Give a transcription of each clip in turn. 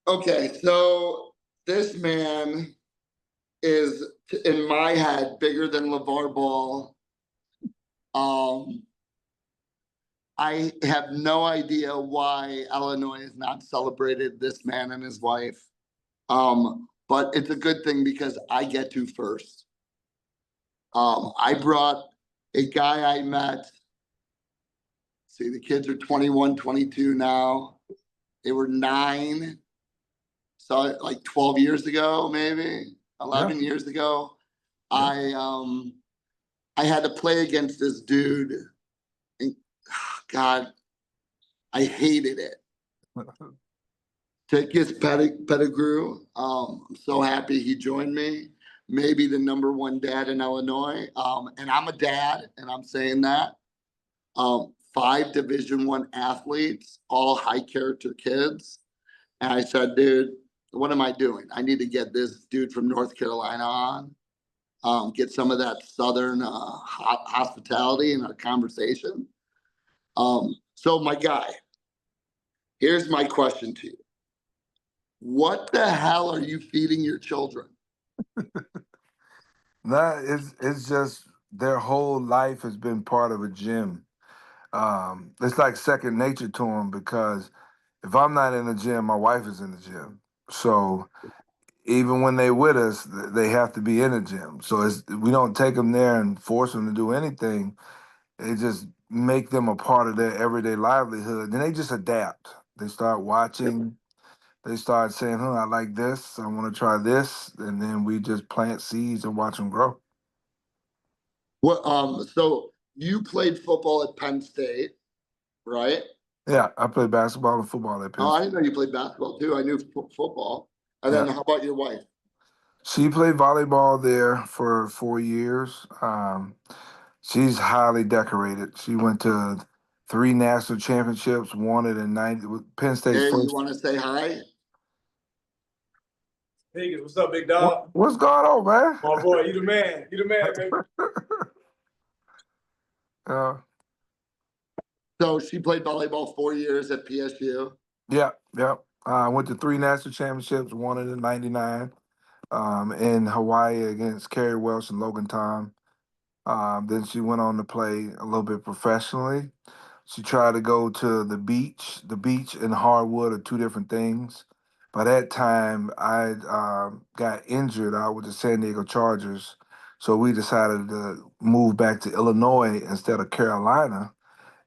Okay, so this man is in my head bigger than LeVar Ball. Um, I have no idea why Illinois has not celebrated this man and his wife. But it's a good thing because I get to first. I brought a guy I met. See, the kids are 21, 22 now. They were 9. So like 12 years ago, maybe 11 years ago. Yeah. I had to play against this dude. And God, I hated it. Titcus Pettigrew. I'm so happy he joined me. Maybe the #1 dad in Illinois. And I'm a dad, and I'm saying that. 5 Division I athletes, all high character kids. And I said, dude, what am I doing? I need to get this dude from North Carolina on, get some of that Southern hospitality in our conversation. So my guy, here's my question to you. What the hell are you feeding your children? Nah, it's just their whole life has been part of a gym. It's like second nature to them because if I'm not in the gym, my wife is in the gym. So even when they with us, they have to be in the gym. So we don't take them there and force them to do anything. It just make them a part of their everyday livelihood. Then they just adapt. They start watching. They start saying, "Huh, I like this. I want to try this," and then we just plant seeds and watch them grow. What? So you played football at Penn State, right? Yeah, I played basketball and football at Penn Oh, I State. didn't know you played basketball too. I knew football. And then Yeah, how about your wife? she played volleyball there for 4 years. She's highly decorated. She went to 3 national championships, won it in 90. Penn State's Hey, you first. want to say hi? Titcus, what's up, big dog? What's going on, man? My boy, you the man. You the man, baby. So she played volleyball 4 years at PSU. Yeah. I went to 3 national championships, won it in '99. In Hawaii against Kerry Welsh and Logan Tom. Then she went on to play a little bit professionally. She tried to go to the beach. The beach and hardwood are 2 different things. By that time, I got injured out with the San Diego Chargers. So we decided to move back to Illinois instead of Carolina.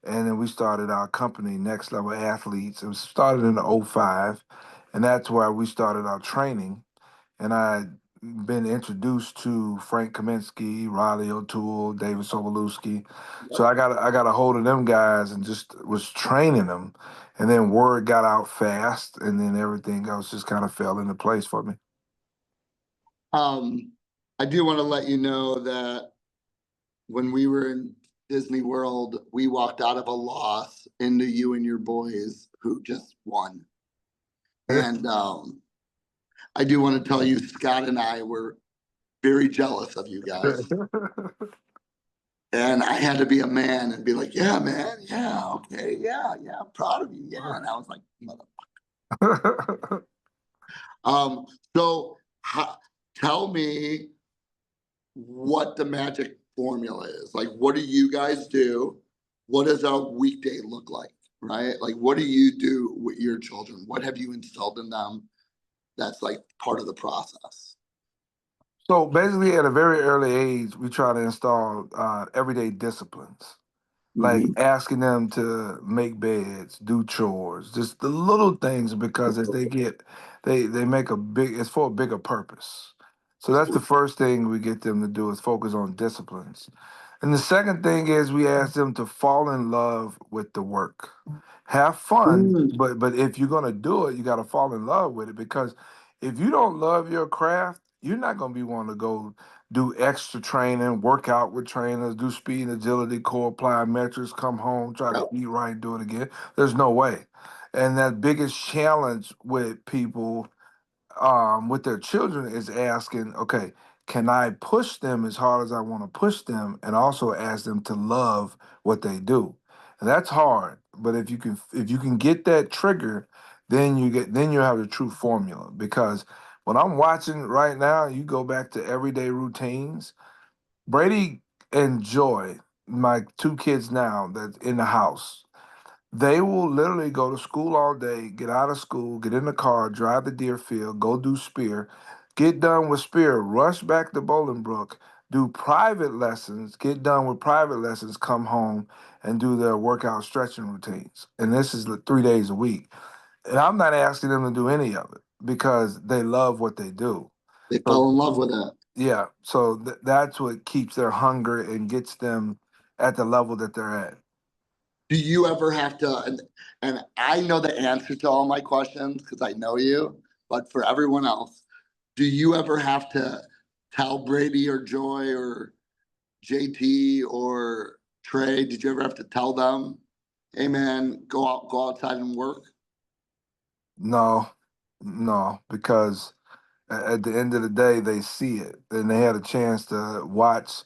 And then we started our company, Next Level Athletes. It was started in '05, and that's where we started our training. And I'd been introduced to Frank Kaminsky, Riley O'Toole, David Sobolewski. So I got a hold of them guys and just was training them. And then word got out fast, and then everything else just kind of fell into place for me. I do want to let you know that when we were in Disney World, we walked out of a loss into you and your boys who just won. And I do want to tell you, Scott and I were very jealous of you guys. And I had to be a man and be like, yeah, man, yeah, okay, yeah, I'm proud of you, yeah. And I was like, motherfucker. So tell me what the magic formula is. Like, what do you guys do? What does a weekday look like, right? Like, what do you do with your children? What have you instilled in them that's like part of the process? So basically, at a very early age, we try to install everyday disciplines, like asking them to make beds, do chores, just the little things. Because as they get, they make it's for a bigger purpose. So that's the first thing we get them to do is focus on disciplines. And the second thing is we ask them to fall in love with the work. Have fun, but if you're gonna do it, you gotta fall in love with it because if you don't love your craft, you're not gonna be wanting to go do extra training, work out with trainers, do speed and agility, core plyometrics, come home, try to eat right, do it again. There's no way. And that biggest challenge with people with their children is asking, okay, can I push them as hard as I want to push them, and also ask them to love what they do? And that's hard, but if you can get that trigger, then you have the true formula. Because when I'm watching right now, you go back to everyday routines. Brady and Joy, my two kids now that's in the house, they will literally go to school all day, get out of school, get in the car, drive to Deerfield, go do spear, get done with spear, rush back to Bolingbrook, do private lessons, get done with private lessons, come home and do their workout stretching routines. And this is like 3 days a week. And I'm not asking them to do any of it because they love what they do. They So fell in love with it. yeah, so that's what keeps their hunger and gets them at the level that they're at. Do you ever have to, and I know the answer to all my questions because I know you, but for everyone else, do you ever have to tell Brady or Joy or JT or Trey, did you ever have to tell them, hey man, go outside and work? No, no, because at the end of the day, they see it, and they had a chance to watch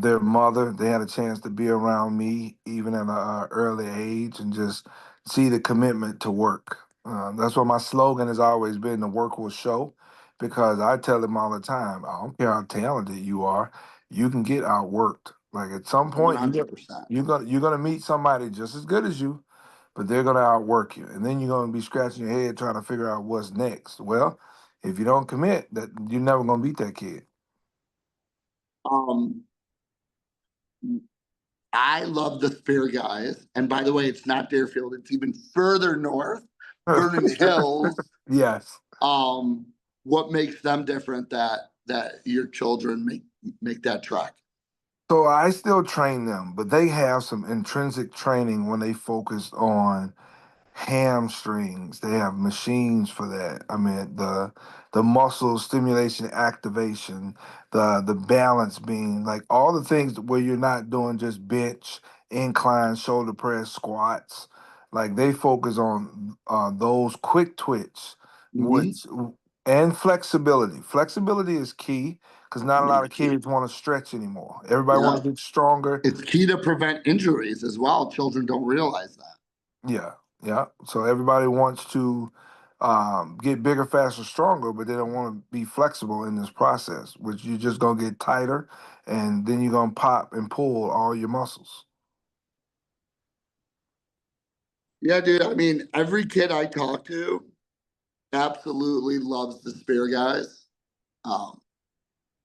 their mother. They had a chance to be around me, even at an early age, and just see the commitment to work. That's what my slogan has always been: "The work will show." Because I tell them all the time, I don't care how talented you are, you can get outworked. Like at some point, 100%. you're gonna meet somebody just as good as you, but they're gonna outwork you, and then you're gonna be scratching your head trying to figure out what's next. Well, if you don't commit, that you're never gonna beat that kid. Um, I love the Spear guys. And by the way, it's not Deerfield, it's even further north, Vernon Hills. Yes. Um, what makes them different that your children make that trek? So I still train them, but they have some intrinsic training when they focus on hamstrings. They have machines for that. I mean, the muscle stimulation, activation, the balance beam, like all the things where you're not doing just bench, incline, shoulder press, squats. Like they focus on those quick twitch, Mhm. which and flexibility. Flexibility is key because not a lot of kids want to stretch anymore. Everybody Yeah. want to get stronger. It's key to prevent injuries as well. Children don't realize that. Yeah, yeah. So everybody wants to get bigger, faster, stronger, but they don't want to be flexible in this process, which you're just gonna get tighter, and then you're gonna pop and pull all your muscles. Yeah, dude. I mean, every kid I talk to absolutely loves the Spear guys. Um,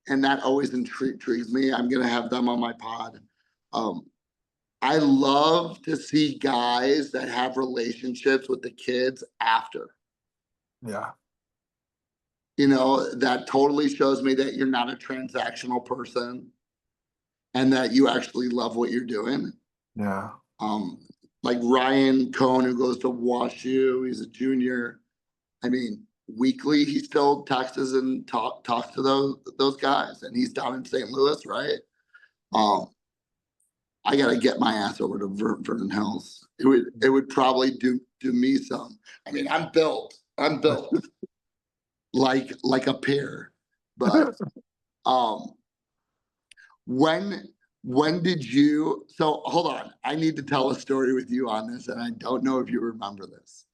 and that always intrigues me. I'm gonna have them on my pod. Um, I love to see guys that have relationships with the kids after. Yeah, You know, that totally shows me that you're not a transactional person and that you actually love what you're doing. yeah, Um, like Ryan Cohn, who goes to WashU, he's a junior. I mean, weekly he still texts and talks to those guys, and he's down in St. Louis, right? Um, I gotta get my ass over to Vernon Hills. It would probably do me some. I mean, I'm built like a pear, but um, when when did you? So hold on, I need to tell a story with you on this, and I don't know if you remember this.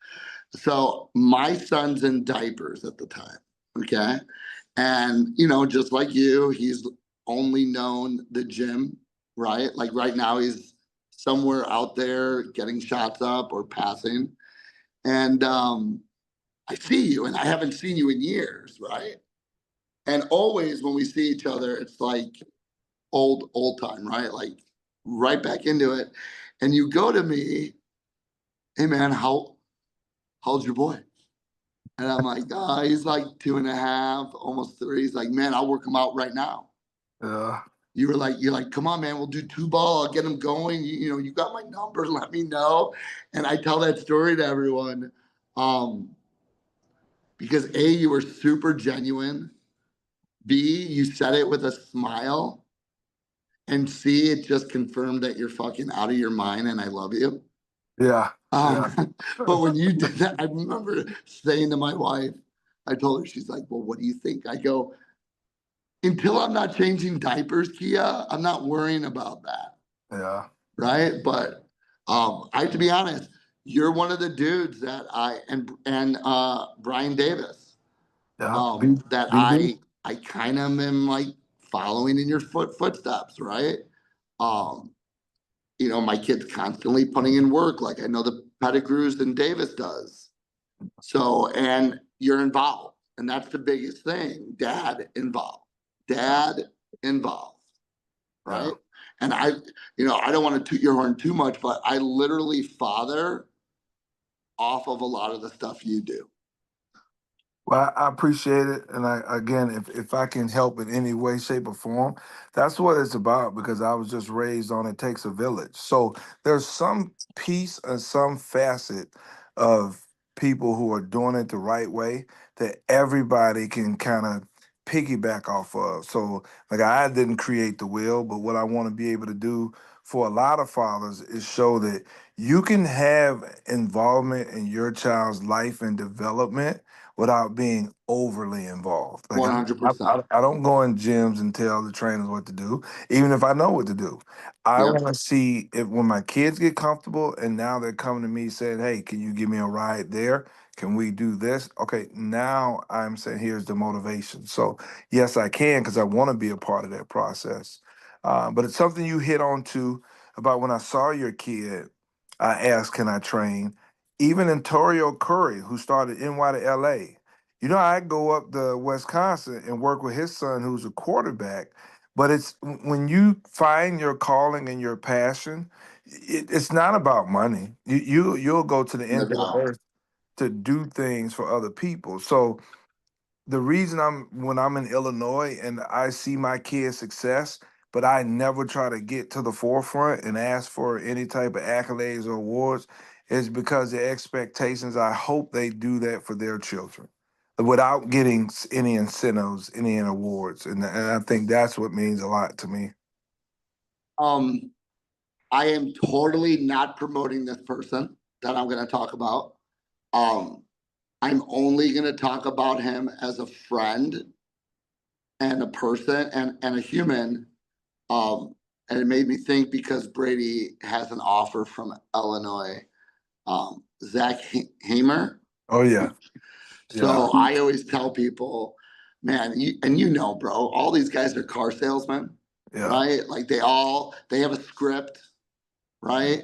So my son's in diapers at the time, okay, and just like you, he's only known the gym, right? Like right now, he's somewhere out there getting shots up or passing, and I see you, and I haven't seen you in years, right? And always when we see each other, it's like old time, right? Like right back into it. And you go to me, hey man, how's your boy? And I'm like, he's like 2.5, almost 3. He's like, man, I'll work him out right now. yeah, You're like, come on, man, we'll do 2 ball. I'll get him going. You got my number. Let me know. And I tell that story to everyone, because A, you were super genuine. B, you said it with a smile. And C, it just confirmed that you're fucking out of your mind and I love you. yeah, yeah, But when you did that, I remember saying to my wife, I told her, she's like, well, what do you think? I go, until I'm not changing diapers, Kia, I'm not worrying about that. yeah. Right. But I have to be honest, you're one of the dudes that and Brian Davis, Yeah. that BB. I kind of am like following in your footsteps, right? Um, my kid's constantly putting in work, like I know the Pettigrews and Davis does. So, and you're involved, and that's the biggest thing. Dad involved, Yeah. right? And I don't want to toot your horn too much, but I literally father off of a lot of the stuff you do. Well, I appreciate it, and again, if I can help in any way, shape, or form, that's what it's about. Because I was just raised on it takes a village. So there's some piece and some facet of people who are doing it the right way that everybody can kind of piggyback off of. So, like, I didn't create the wheel, but what I want to be able to do for a lot of fathers is show that you can have involvement in your child's life and development without being overly involved. Like, I 100%. I don't go in gyms and tell the trainers what to do, even if I know what to do. I Yep. want to see if when my kids get comfortable and now they're coming to me saying, "Hey, can you give me a ride there? Can we do this?" Okay, now I'm saying, "Here's the motivation." So yes, I can because I want to be a part of that process. But it's something you hit on too about when I saw your kid. I asked, "Can I train?" Even Antonio Curry, who started NY to LA. I go up to Wisconsin and work with his son, who's a quarterback. But it's when you find your calling and your passion, it's not about money. You'll go to the No end of the doubt. earth to do things for other people. So the reason when I'm in Illinois and I see my kids' success, but I never try to get to the forefront and ask for any type of accolades or awards, is because the expectations. I hope they do that for their children, without getting any incentives, any awards, and I think that's what means a lot to me. Um, I am totally not promoting this person that I'm going to talk about. Um, I'm only going to talk about him as a friend and a person and a human. And it made me think because Brady has an offer from Illinois, Zach Hamer. Oh yeah, yeah, So I always tell people, man, and bro, all these guys are car salesmen, yeah. right? Like they have a script, right?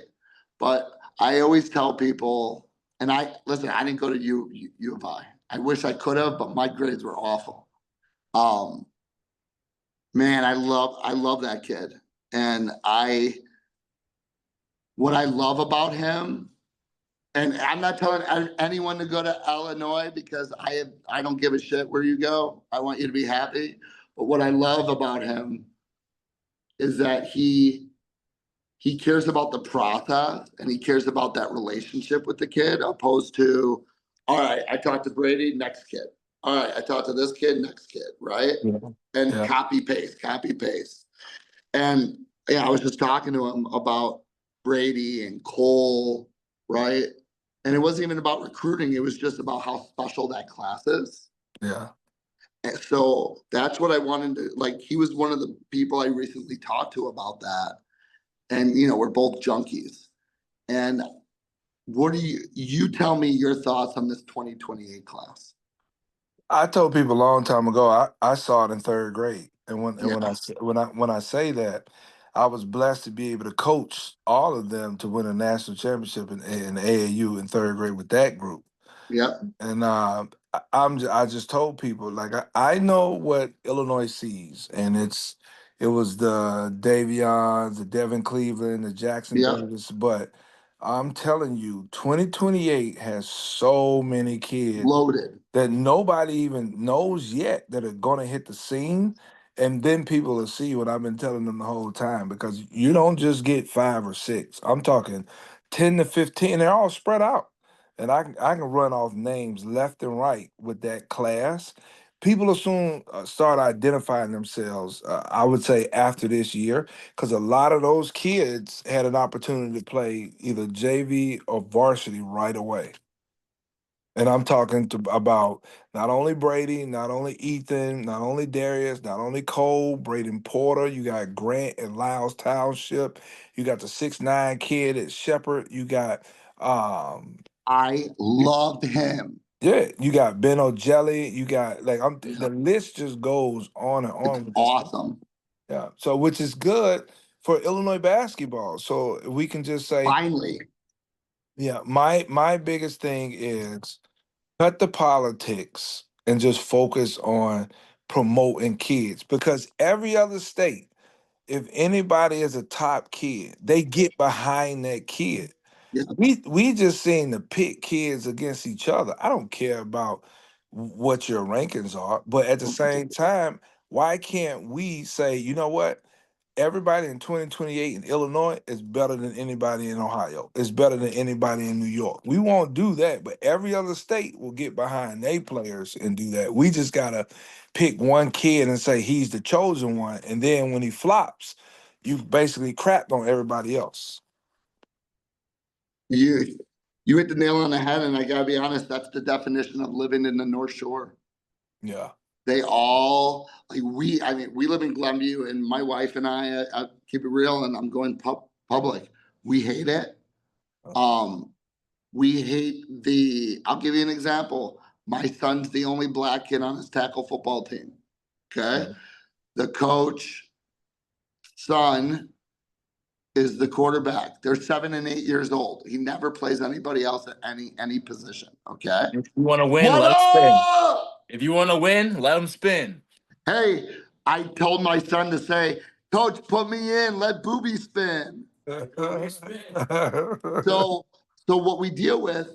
But I always tell people, and listen, I didn't go to U of I. I wish I could have, but my grades were awful. Um, man, I love that kid. And what I love about him, and I'm not telling anyone to go to Illinois because I don't give a shit where you go. I want you to be happy. But what I love about him is that he cares about the process and he cares about that relationship with the kid, opposed to, all right, I talked to Brady, next kid. All right, I talked to this kid, next kid, right? Yeah. And Yeah. copy paste, copy paste. And yeah, I was just talking to him about Brady and Cole, right? And it wasn't even about recruiting, it was just about how special that class is. Yeah. And so that's what I wanted to like. He was one of the people I recently talked to about that. And we're both junkies. And what do you tell me your thoughts on this 2028 class? I told people a long time ago. I saw it in third grade, and when Yeah, I say that, I was blessed to be able to coach all of them to win a national championship in AAU in third grade with that group. yeah, And I just told people, like, I know what Illinois sees, and it was the Davions, the Devin Cleveland, the Jackson yeah, Davis, but I'm telling you, 2028 has so many kids loaded. that nobody even knows yet that are going to hit the scene. And then people will see what I've been telling them the whole time, because you don't just get five or six. I'm talking 10 to 15. They're all spread out. And I can run off names left and right with that class. People will soon start identifying themselves, I would say, after this year, because a lot of those kids had an opportunity to play either JV or varsity right away. And I'm talking about not only Brady, not only Ethan, not only Darius, not only Cole, Braden Porter. You got Grant at Lyles Township. You got the 6'9" kid at Shepherd. You got I loved him. Yeah, you got Ben O'Jelly. You got like Yeah. the list just goes on and on. It's With this. awesome. Yeah. So which is good for Illinois basketball. So we can just say, Finally. yeah, my biggest thing is cut the politics and just focus on promoting kids because every other state, if anybody is a top kid, they get behind that kid. Yeah. We just seem to pit kids against each other. I don't care about what your rankings are, but at the same time, why can't we say, you know what? Everybody in 2028 in Illinois is better than anybody in Ohio. It's better than anybody in New York. We won't do that, but every other state will get behind their players and do that. We just gotta pick one kid and say he's the chosen one, and then when he flops, you basically crapped on everybody else. You hit the nail on the head, and I gotta be honest, that's the definition of living in the North Shore. Yeah. They all like I mean, we live in Glenview, and my wife and I keep it real, and I'm going public. We hate it. We hate I'll give you an example. My son's the only black kid on his tackle football team. Okay. Yeah. The coach son is the quarterback. They're 7 and 8 years old. He never plays anybody else at any position. Okay. If you want to win, What let him spin. up? If you want to win, let him spin. Hey, I told my son to say, Coach, put me in, let Booby spin. So what we deal with,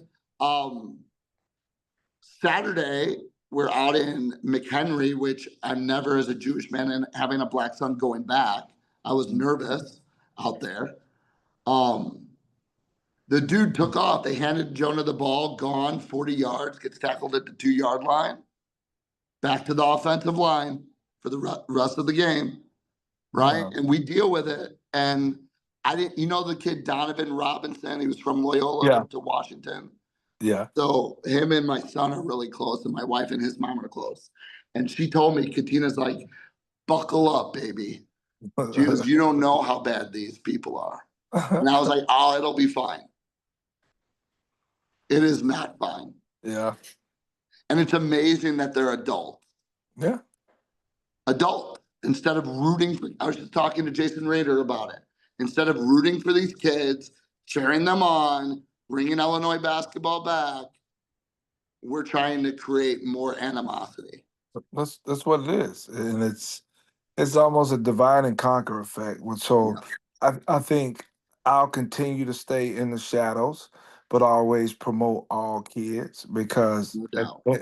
Saturday, we're out in McHenry, which I'm never as a Jewish man and having a black son going back. I was nervous out there. The dude took off. They handed Jonah the ball, gone 40 yards, gets tackled at the 2-yard line. Back to the offensive line for the rest of the game, right? And we deal with it. And I didn't, the kid Donovan Robinson, he was from Loyola to Washington. Yeah. So him and my son are really close, and my wife and his mom are close. And she told me, Katina's like, buckle up, baby. She goes, you don't know how bad these people are. And I was like, oh, it'll be fine. It is not fine. Yeah. And it's amazing that they're adults. Yeah. Adult. Instead of rooting for, I was just talking to Jason Rader about it. Instead of rooting for these kids, cheering them on, bringing Illinois basketball back, we're trying to create more animosity. That's what it is, and it's almost a divide and conquer effect. So I think I'll continue to stay in the shadows, but always promote all kids because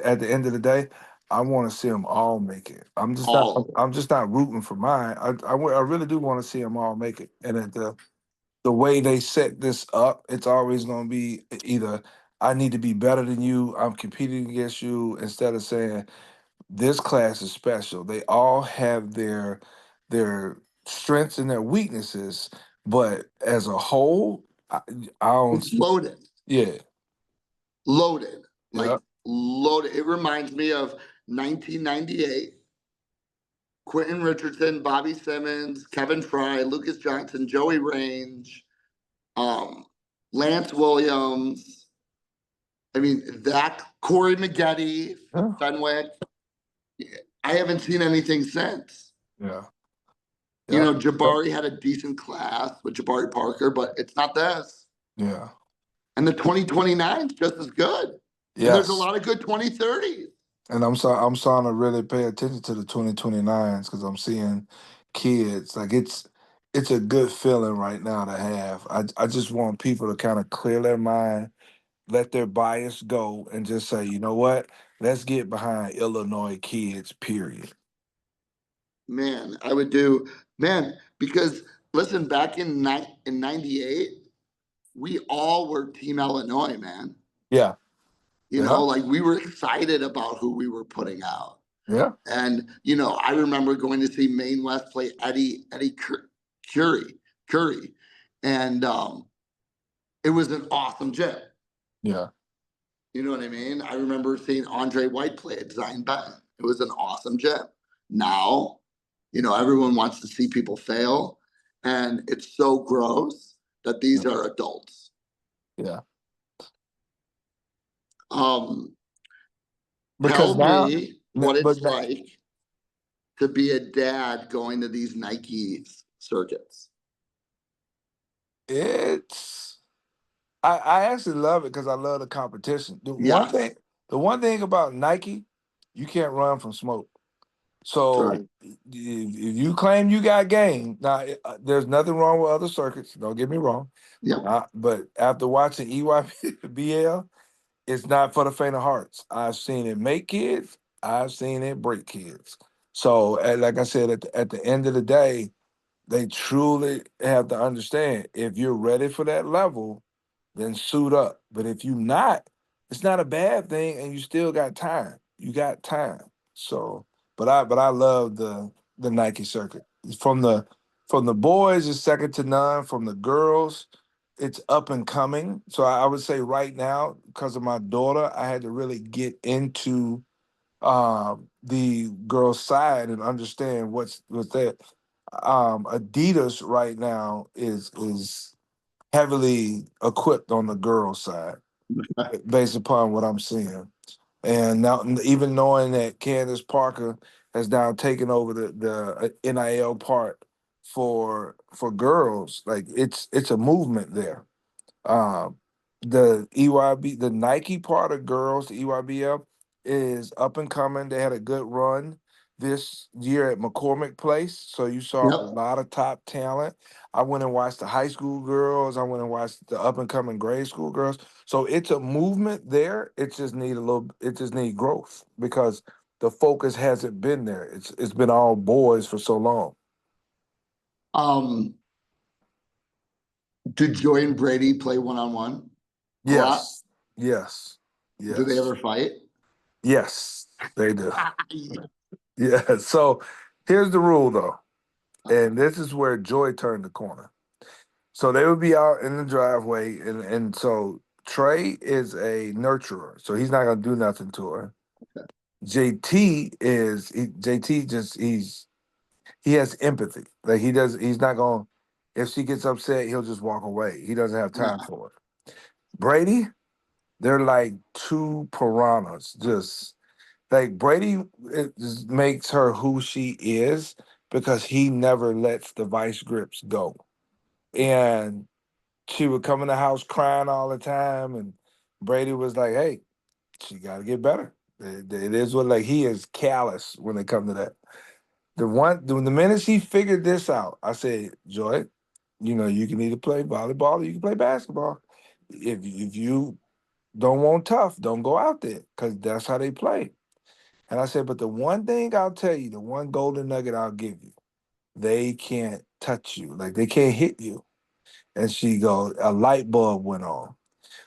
at the end of the day, I want to see them all make it. I'm just not rooting for mine. I really do want to see them all make it, and at the way they set this up, it's always going to be either I need to be better than you, I'm competing against you, instead of saying this class is special. They all have their strengths and their weaknesses, but as a whole, I don't. It's loaded. Yeah. Loaded. Yeah. Loaded. It reminds me of 1998. Quentin Richardson, Bobby Simmons, Kevin Fry, Lucas Johnson, Joey Range, Lance Williams. I mean, that Corey Maggette, Fenwick. I haven't seen anything since. Yeah. Jabari had a decent class with Jabari Parker, but it's not this. Yeah. And the 2029 is just as good. Yes. And there's a lot of good 2030s. And I'm starting to really pay attention to the 2029s because I'm seeing kids. Like it's a good feeling right now to have. I just want people to kind of clear their mind, let their bias go, and just say, you know what? Let's get behind Illinois kids, period. Man, I would because listen, back in 98, we all were Team Illinois, man. Yeah. Like we were excited about who we were putting out. Yeah. And, I remember going to see Maine West play Eddie Curry. And it was an awesome gym. Yeah. You know what I mean? I remember seeing Andre White play at Zion Benton. It was an awesome gym. Now, everyone wants to see people fail. And it's so gross that these are adults. Yeah. Because Tell now, me what but it's like to be a dad going to these Nike circuits. it's I actually love it because I love the competition. Yes, The one thing about Nike, you can't run from smoke. that's So right. if you claim you got game, now there's nothing wrong with other circuits. Don't get me wrong. Yep. But after watching EYBL, it's not for the faint of hearts. I've seen it make kids. I've seen it break kids. So, like I said, at the end of the day, they truly have to understand if you're ready for that level, then suit up. But if you're not, it's not a bad thing, and you still got time. You got time. So, but I love the Nike circuit. From the boys, it's second to none. From the girls, it's up and coming. So I would say right now, because of my daughter, I had to really get into the girls' side and understand what's there. Adidas right now is heavily equipped on the girls' side, based upon what I'm seeing. And now, even knowing that Candace Parker has now taken over the NIL part for girls, like it's a movement there. Um, the the Nike part of girls, the EYBL, is up and coming. They had a good run this year at McCormick Place, so you saw a Yep. lot of top talent. I went and watched the high school girls. I went and watched the up and coming grade school girls. So it's a movement there. It just need a little. It just need growth because the focus hasn't been there. It's been all boys for so long. Um, do Joy and Brady play one-on-one a lot? Yes, yes, Do they yes, ever fight? yes. They do. Yeah. So here's the rule though, and this is where Joy turned the corner. So they would be out in the driveway, and so Trey is a nurturer, so he's not gonna do nothing to her. JT just he has empathy. Like he's not gonna if she gets upset, he'll just walk away. He doesn't have time Yeah. for it. Brady, they're like two piranhas, just like Brady it just makes her who she is because he never lets the vice grips go. And she would come in the house crying all the time, and Brady was like, "Hey, she got to get better." It is what like he is callous when it comes to that. The minute she figured this out, I said, "Joy, you know you can either play volleyball or you can play basketball. If you don't want tough, don't go out there because that's how they play." And I said, but the one thing I'll tell you, the one golden nugget I'll give you, they can't touch you. Like they can't hit you. And she goes, a light bulb went on.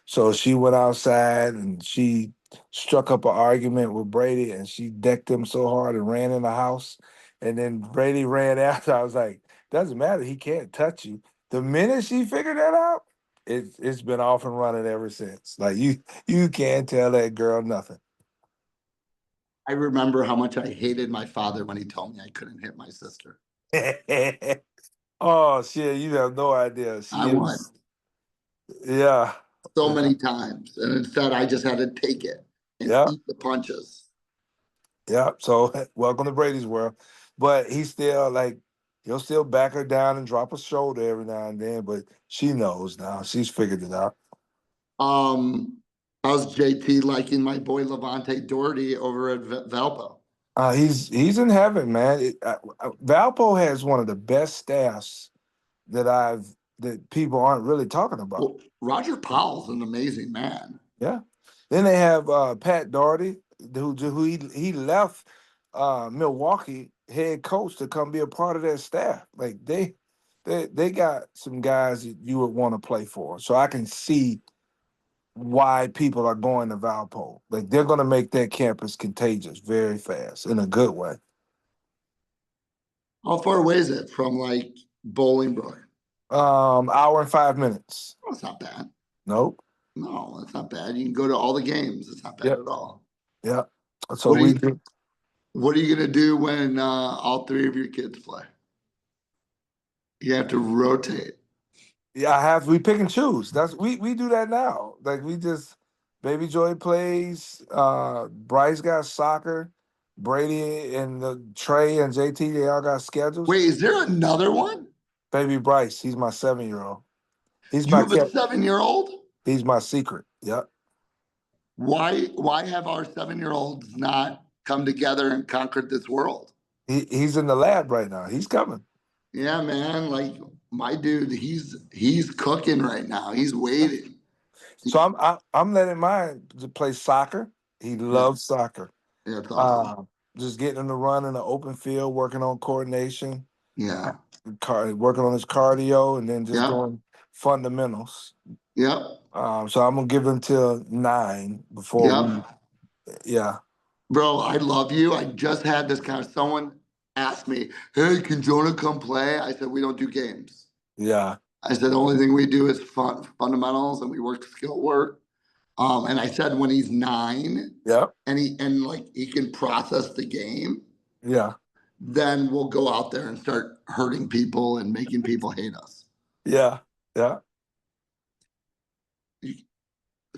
So she went outside and she struck up an argument with Brady and she decked him so hard and ran in the house. And then Brady ran after. I was like, doesn't matter. He can't touch you. The minute she figured that out, it's been off and running ever since. Like you can't tell that girl nothing. I remember how much I hated my father when he told me I couldn't hit my sister. Oh shit, you have no idea. I She won is yeah. so Yeah. many times, and instead I just had to take it and Yeah. eat the punches. Yeah. So welcome to Brady's world. But he's still like he'll still back her down and drop a shoulder every now and then, but she knows now. She's figured it out. Um, how's JT liking my boy Levante Doherty over at Valpo? He's in heaven, man. Valpo has one of the best staffs that people aren't really talking about. Well, Roger Powell's an amazing man. Yeah. Then they have Pat Doherty, who he left Milwaukee head coach to come be a part of their staff. Like they got some guys that you would want to play for. So I can see why people are going to Valpo. Like they're going to make that campus contagious very fast in a good way. How far away is it from like Bolingbrook? Hour and 5 minutes. Oh, it's not bad. Nope. No, it's not bad. You can go to all the games. It's not bad Yep. at all. Yeah. So What are we you do. What are you gonna do when all three of your kids play? You have to rotate. Yeah, we pick and choose. We do that now. Like Baby Joy plays. Bryce got soccer. Brady and Trey and JT, they all got schedules. Wait, is there another one? Baby Bryce, he's my 7-year-old. He's You my have a 7-year-old? He's my secret. Yep. Why have our 7-year-olds not come together and conquered this world? He's in the lab right now. He's coming. Yeah, man. Like my dude, he's cooking right now. He's waiting. So I'm letting mine to play soccer. He Yeah, loves soccer. yeah, it's awesome. Just getting him to run in the open field, working on coordination, Yeah, working on his cardio, and then just yep, doing fundamentals. yep, So I'm gonna give him till 9 before we. yep. Yeah, Bro, I love you. I just had this kind of someone asked me, "Hey, can Jonah come play?" I said, "We don't do games." yeah, I said, "The only thing we do is fundamentals, and we work skill work." And I said, when he's 9 yeah, and he can process the game, yeah, then we'll go out there and start hurting people and making people hate us. yeah, yeah.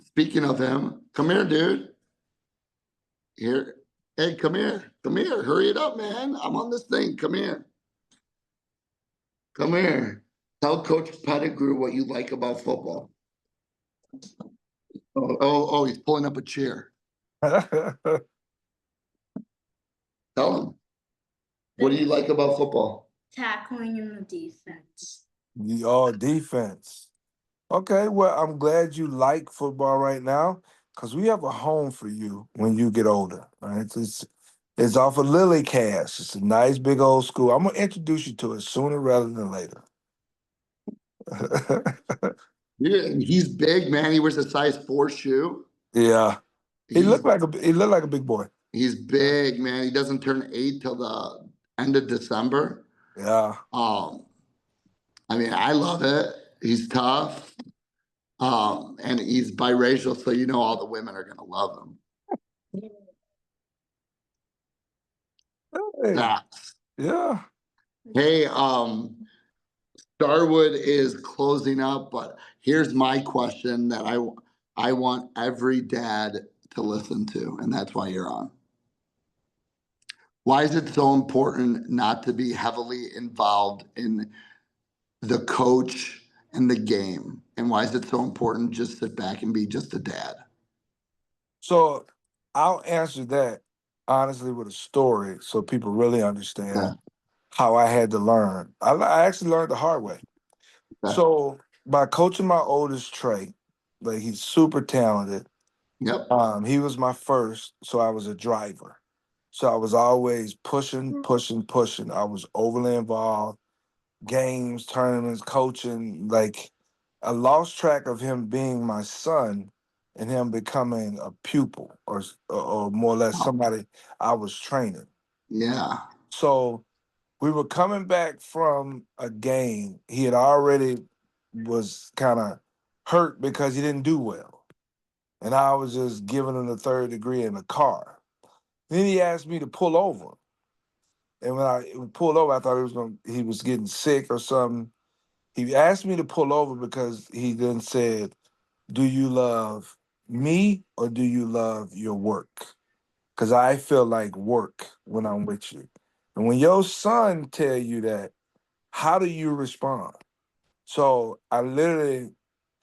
Speaking of him, come here, dude. Here, hey, come here, come here. Hurry it up, man. I'm on this thing. Come here, come here. Tell Coach Pettigrew what you like about football. Oh, he's pulling up a chair. Tell him. What do you like about football? Tackling in the defense. All defense. Okay, well, I'm glad you like football right now because we have a home for you when you get older. Right? It's off of Lily Cast. It's a nice big old school. I'm gonna introduce you to it sooner rather than later. Yeah, and he's big, man. He wears a size 4 shoe. Yeah, he He's looked like a big boy. he's big, man. He doesn't turn 8 till the end of December. Yeah, Um, I mean, I love it. He's tough. And he's biracial, so you know all the women are gonna love him. hey, Yeah. yeah. Hey, Starwood is closing up, but here's my question that I want every dad to listen to, and that's why you're on. Why is it so important not to be heavily involved in the coach and the game? And why is it so important just sit back and be just a dad? So I'll answer that honestly with a story so people really Okay. understand how I had to learn. I actually learned the hard way. Okay. So by coaching my oldest Trey, like he's super talented. Yep. He was my first, so I was a driver. So I was always pushing, pushing, pushing. I was overly involved, games, tournaments, coaching. Like I lost track of him being my son and him becoming a pupil or more or less somebody I was training. Yeah. So we were coming back from a game. He had already was kind of hurt because he didn't do well. And I was just giving him the third degree in the car. Then he asked me to pull over. And when I pulled over, I thought he was getting sick or something. He asked me to pull over because he then said, "Do you love me or do you love your work? Because I feel like work when I'm with you." And when your son tell you that, how do you respond? So I literally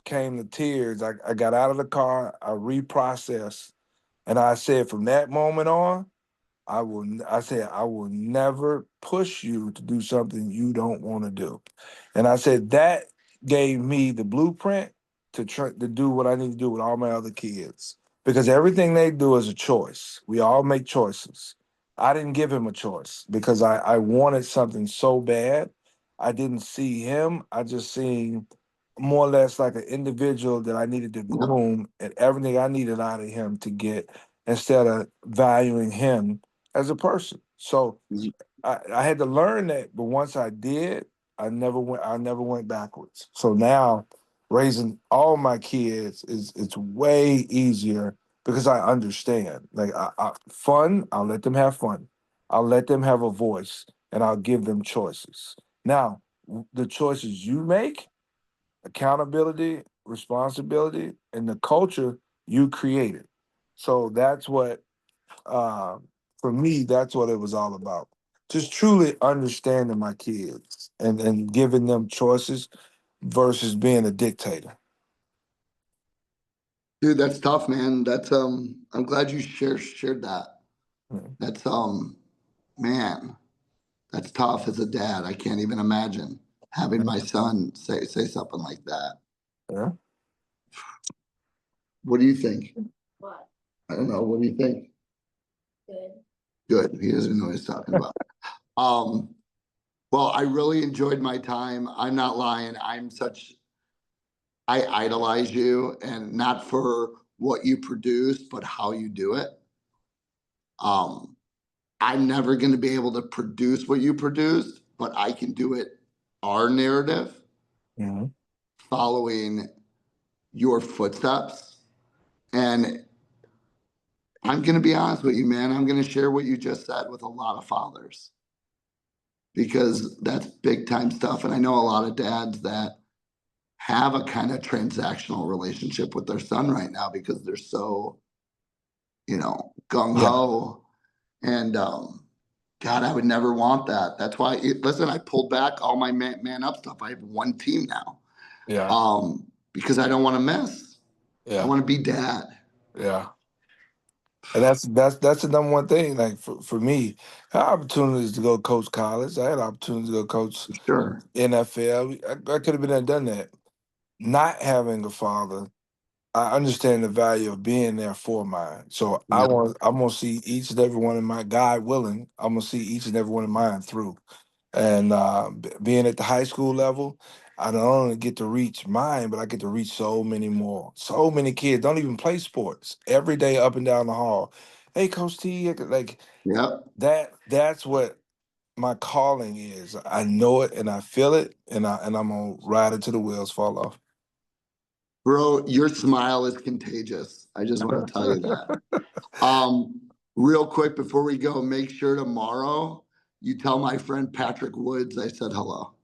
came to tears. I got out of the car, I reprocessed, and I said from that moment on, I said, I will never push you to do something you don't want to do. And I said that gave me the blueprint to do what I need to do with all my other kids. Because everything they do is a choice. We all make choices. I didn't give him a choice because I wanted something so bad. I didn't see him. I just seen more or less like an individual that I needed to Yep. groom and everything I needed out of him to get instead of valuing him as a person. So I had to learn that, but once I did, I never went backwards. So now raising all my kids is it's way easier because I understand. Like fun, I'll let them have fun. I'll let them have a voice and I'll give them choices. Now, the choices you make, accountability, responsibility, and the culture You create it. So that's what, for me, that's what it was all about. Just truly understanding my kids and giving them choices versus being a dictator. Dude, that's tough, man. That's I'm glad you shared that. Mm. That's man, that's tough as a dad. I can't even imagine having my son say something like that. Yeah. What do you think? What? I don't know. What do you think? Good. Good. He doesn't know what he's talking about. Um, well, I really enjoyed my time. I'm not lying. I idolize you, and not for what you produce, but how you do it. Um, I'm never going to be able to produce what you produced, but I can do it our narrative, Mhm. following your footsteps. And I'm going to be honest with you, man. I'm going to share what you just said with a lot of fathers because that's big time stuff. And I know a lot of dads that have a kind of transactional relationship with their son right now because they're so, gung Yeah. ho. And God, I would never want that. That's why, listen, I pulled back all my man up stuff. I have one team now, Yeah. because I don't want to miss. I Yeah. want to be dad. Yeah. And that's the number one thing. Like for me, I had opportunities to go coach college. I had opportunities to go coach Sure. NFL. I could have been there and done that. Not having a father, I understand the value of being there for mine. So Yeah. I'm gonna see each and every one of my, God willing, I'm gonna see each and every one of mine through. And being at the high school level, I not only get to reach mine, but I get to reach so many more. So many kids don't even play sports every day up and down the hall. Hey, Coach T, like Yep. that's what my calling is. I know it and I feel it, and I'm gonna ride it till the wheels fall off. Bro, your smile is contagious. I just want to tell you that. Um, Real quick before we go, make sure tomorrow you tell my friend Patrick Woods I said hello.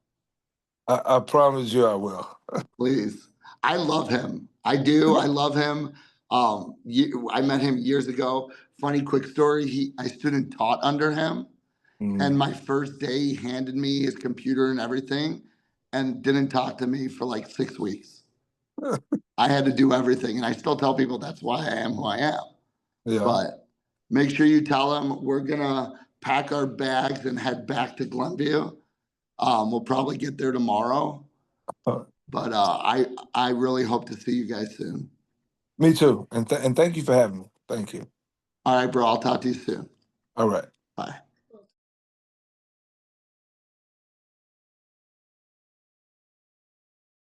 I promise you I will. Please. I love him. I do. I love him. I met him years ago. Funny quick story. I stood and taught under him. And Mm. my first day, he handed me his computer and everything and didn't talk to me for like 6 weeks. I had to do everything. And I still tell people that's why I am who I am. Yeah. But make sure you tell him we're going to pack our bags and head back to Glenview. We'll probably get there tomorrow. Uh, But I really hope to see you guys soon. Me too. And thank you for having me. Thank you. All right, bro. I'll talk to you soon. All right. Bye.